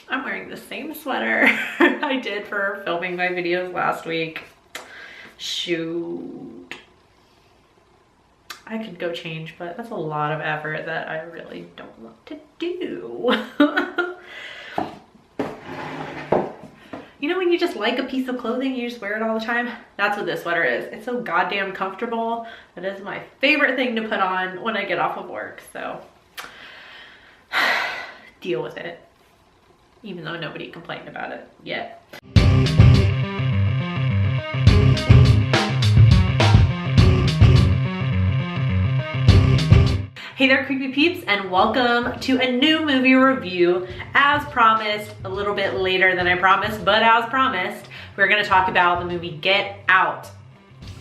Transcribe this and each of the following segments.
I'm wearing the same sweater I did for filming my videos last week. Shoot. I could go change, but that's a lot of effort that I really don't want to do. You know when you just like a piece of clothing, you just wear it all the time? That's what this sweater is. It's so goddamn comfortable. It is my favorite thing to put on when I get off of work, so deal with it. Even though nobody complained about it yet. Hey there, creepy peeps, and welcome to a new movie review. As promised, a little bit later than I promised, but as promised, we're gonna talk about the movie Get Out,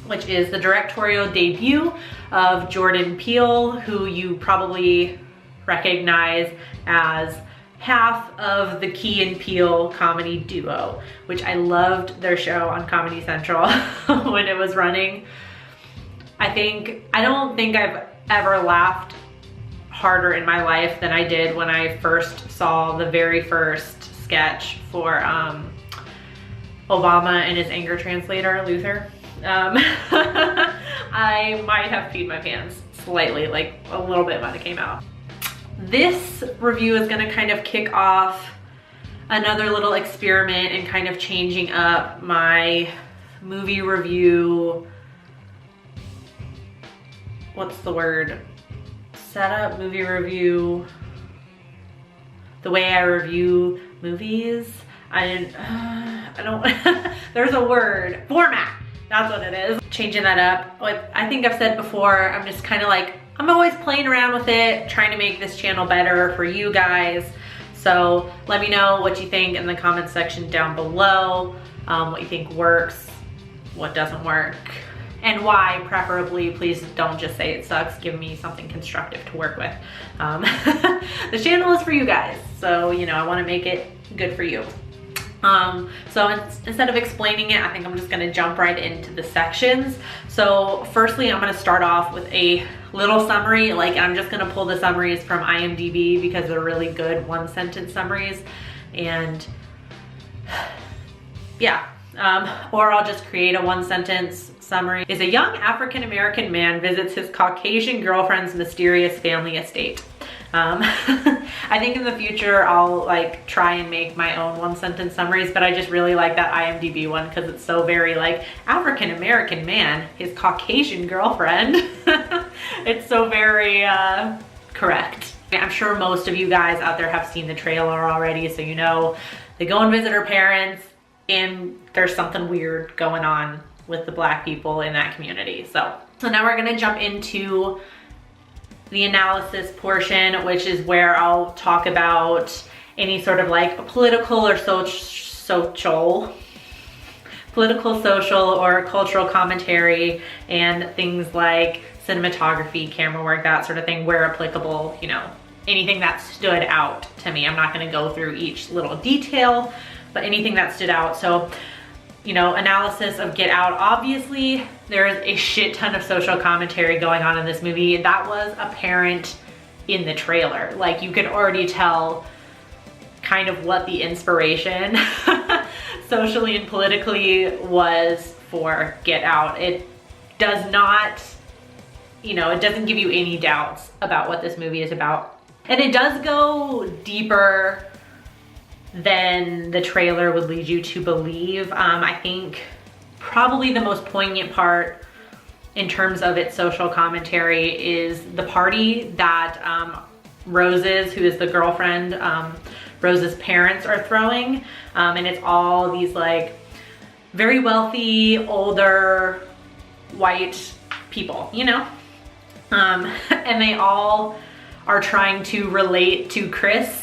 which is the directorial debut of Jordan Peele, who you probably recognize as half of the Key and Peele comedy duo, which I loved their show on Comedy Central when it was running. I don't think I've ever laughed harder in my life than I did when I first saw the very first sketch for Obama and his anger translator, Luther. I might have peed my pants slightly, like a little bit when it came out. This review is gonna kind of kick off another little experiment in kind of changing up my movie review, what's the word? Setup, movie review, the way I review movies. There's a word, format, that's what it is. Changing that up. I think I've said before, I'm just kind of like, I'm always playing around with it, trying to make this channel better for you guys. So let me know what you think in the comment section down below, what you think works, what doesn't work, and why, preferably. Please don't just say it sucks, give me something constructive to work with. The channel is for you guys, so you know, I wanna make it good for you. So instead of explaining it, I think I'm just gonna jump right into the sections. So firstly, I'm gonna start off with a little summary. Like, I'm just gonna pull the summaries from IMDb because they're really good one-sentence summaries. And yeah, or I'll just create a one-sentence summary. Is a young African-American man visits his Caucasian girlfriend's mysterious family estate. I think in the future I'll like try and make my own one-sentence summaries, but I just really like that IMDb one because it's so very like African-American man, his Caucasian girlfriend. It's so very correct. I'm sure most of you guys out there have seen the trailer already, so you know they go and visit her parents and there's something weird going on with the Black people in that community. So now we're gonna jump into the analysis portion, which is where I'll talk about any sort of like political or social or cultural commentary and things like cinematography, camera work, that sort of thing, where applicable, you know, anything that stood out to me. I'm not gonna go through each little detail, but anything that stood out. So, you know, analysis of Get Out. Obviously, there's a shit ton of social commentary going on in this movie. That was apparent in the trailer. Like, you could already tell kind of what the inspiration socially and politically was for Get Out. It does not, you know, it doesn't give you any doubts about what this movie is about. And it does go deeper than the trailer would lead you to believe. I think probably the most poignant part in terms of its social commentary is the party that Rose's, who is the girlfriend, Rose's parents are throwing. And it's all these like very wealthy, older, white people, you know? And they all are trying to relate to Chris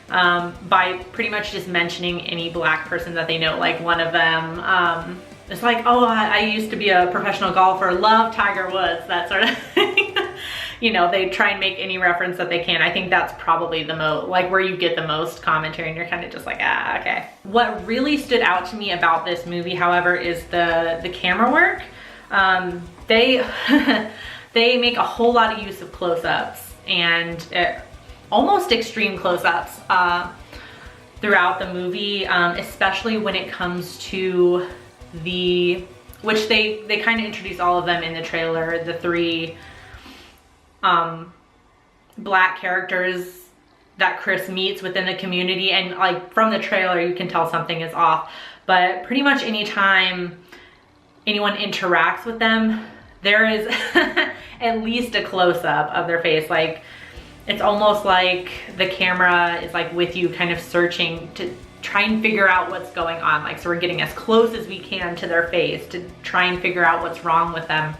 by pretty much just mentioning any Black person that they know. Like, one of them, it's like, oh, I used to be a professional golfer, love Tiger Woods, that sort of thing. You know, they try and make any reference that they can. I think that's probably the most, like, where you get the most commentary and you're kind of just like, ah, okay. What really stood out to me about this movie, however, is the camera work. They make a whole lot of use of close-ups and almost extreme close-ups. throughout the movie, especially when it comes to which they kind of introduce all of them in the trailer, the 3 black characters that Chris meets within the community. And like from the trailer, you can tell something is off, but pretty much anytime anyone interacts with them, there is at least a close-up of their face. Like, it's almost like the camera is like with you, kind of searching to try and figure out what's going on. Like, so we're getting as close as we can to their face to try and figure out what's wrong with them.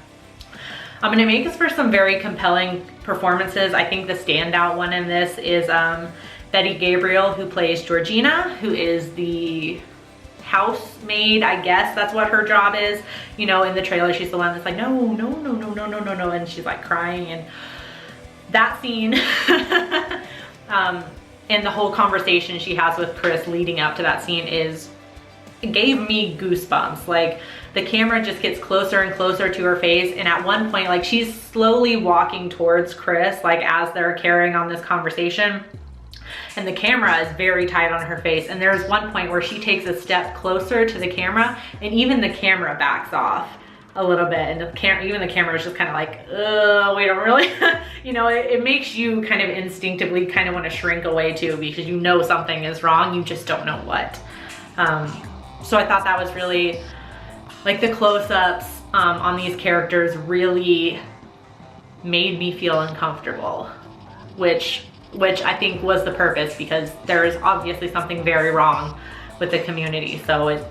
I'm gonna make this for some very compelling performances. I think the standout one in this is Betty Gabriel, who plays Georgina, who is the housemaid, I guess that's what her job is. You know, in the trailer, she's the one that's like, no, no, no, no, no, no, no, no, and she's like crying. And that scene, and the whole conversation she has with Chris leading up to that scene it gave me goosebumps. Like, the camera just gets closer and closer to her face, and at one point, like, she's slowly walking towards Chris, like, as they're carrying on this conversation, and the camera is very tight on her face. And there's one point where she takes a step closer to the camera, and even the camera backs off a little bit, and even the camera is just kind of like, we don't really, you know, it makes you kind of instinctively kind of want to shrink away too, because you know something is wrong, you just don't know what. So I thought that was really, like, the close-ups on these characters really made me feel uncomfortable, which I think was the purpose, because there's obviously something very wrong with the community, so it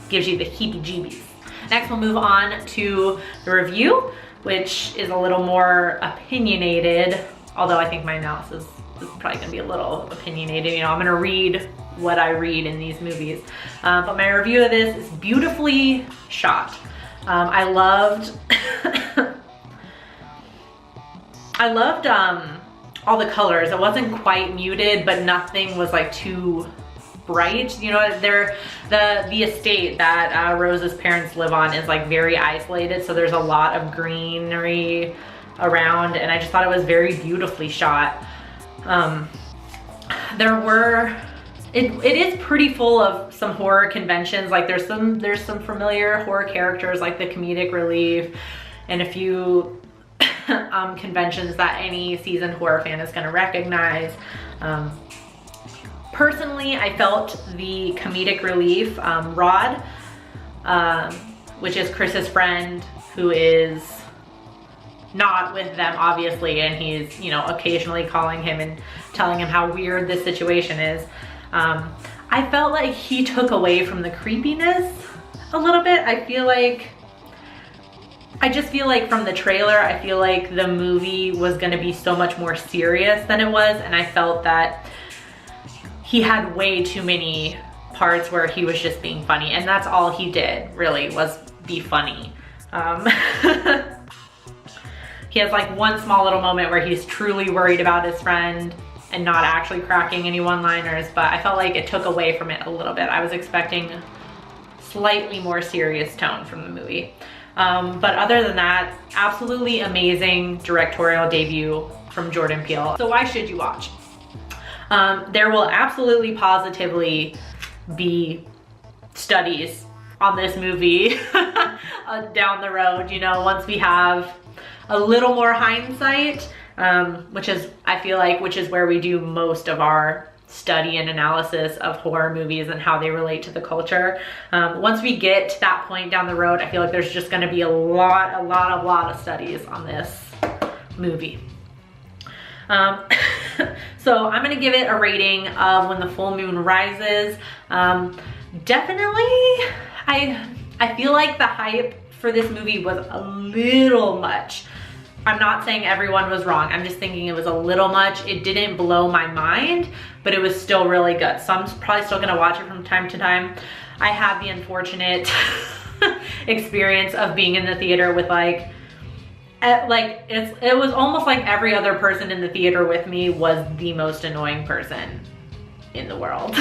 gives you the heebie-jeebies. Next, we'll move on to the review, which is a little more opinionated, although I think my analysis is probably gonna be a little opinionated. You know, I'm gonna read what I read in these movies. But my review of this is beautifully shot. I loved, all the colors. It wasn't quite muted, but nothing was like too bright. You know, the estate that Rose's parents live on is like very isolated, so there's a lot of greenery around, and I just thought it was very beautifully shot. It is pretty full of some horror conventions. Like, there's some familiar horror characters, like the comedic relief, and a few conventions that any seasoned horror fan is going to recognize. Personally, I felt the comedic relief, Rod, which is Chris's friend, who is not with them, obviously, and he's, you know, occasionally calling him and telling him how weird this situation is. I felt like he took away from the creepiness a little bit. I just feel like from the trailer, I feel like the movie was gonna be so much more serious than it was, and I felt that he had way too many parts where he was just being funny, and that's all he did, really, was be funny. He has like one small little moment where he's truly worried about his friend and not actually cracking any one-liners, but I felt like it took away from it a little bit. I was expecting slightly more serious tone from the movie. But other than that, absolutely amazing directorial debut from Jordan Peele. So why should you watch? There will absolutely positively be studies on this movie down the road, you know, once we have a little more hindsight, which is, I feel like, which is where we do most of our study and analysis of horror movies and how they relate to the culture. Once we get to that point down the road, I feel like there's just gonna be a lot of studies on this movie. So I'm gonna give it a rating of When the Full Moon Rises. Definitely, I feel like the hype for this movie was a little much. I'm not saying everyone was wrong. I'm just thinking it was a little much. It didn't blow my mind, but it was still really good. So I'm probably still gonna watch it from time to time. I had the unfortunate experience of being in the theater with it was almost like every other person in the theater with me was the most annoying person in the world.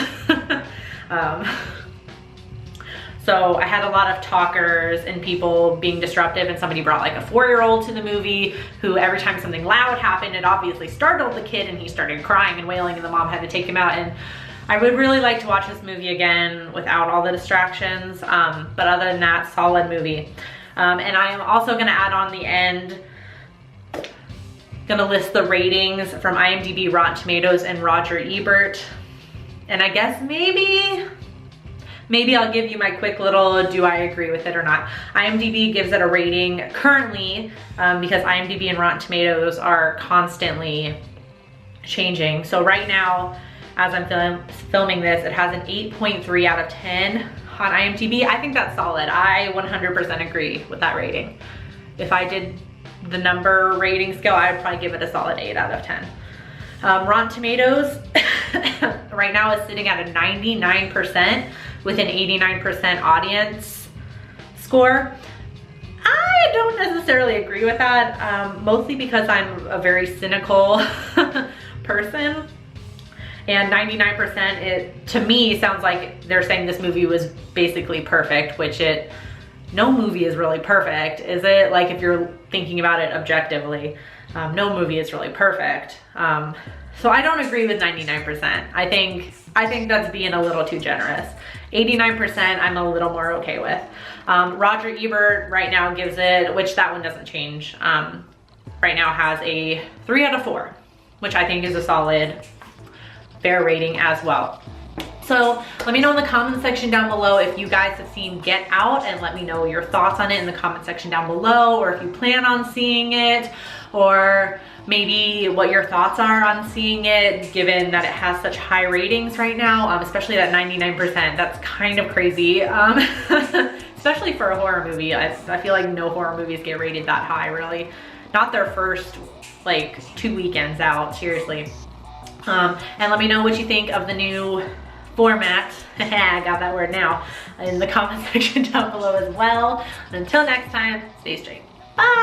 So I had a lot of talkers and people being disruptive, and somebody brought like a 4-year-old to the movie who every time something loud happened, it obviously startled the kid and he started crying and wailing, and the mom had to take him out. And I would really like to watch this movie again without all the distractions, but other than that, solid movie. And I am also gonna add on the end, gonna list the ratings from IMDb, Rotten Tomatoes, and Roger Ebert. And I guess maybe I'll give you my quick little, do I agree with it or not. IMDb gives it a rating currently, because IMDb and Rotten Tomatoes are constantly changing. So right now, as I'm filming this, it has an 8.3 out of 10 on IMDb. I think that's solid. I 100% agree with that rating. If I did the number rating scale, I'd probably give it a solid 8 out of 10. Rotten Tomatoes right now is sitting at a 99% with an 89% audience score. I don't necessarily agree with that, mostly because I'm a very cynical person. And 99%, it to me sounds like they're saying this movie was basically perfect, which no movie is really perfect, is it? Like if you're thinking about it objectively, no movie is really perfect. So I don't agree with 99%. I think that's being a little too generous. 89% I'm a little more okay with. Roger Ebert right now gives it, which that one doesn't change, right now has a 3 out of 4, which I think is a solid, fair rating as well. So let me know in the comment section down below if you guys have seen Get Out, and let me know your thoughts on it in the comment section down below, or if you plan on seeing it, or maybe what your thoughts are on seeing it, given that it has such high ratings right now, especially that 99%. That's kind of crazy, especially for a horror movie. I feel like no horror movies get rated that high, really. Not their first, like, 2 weekends out, seriously. And let me know what you think of the new format. I got that word now, in the comment section down below as well. And until next time, stay straight. Bye!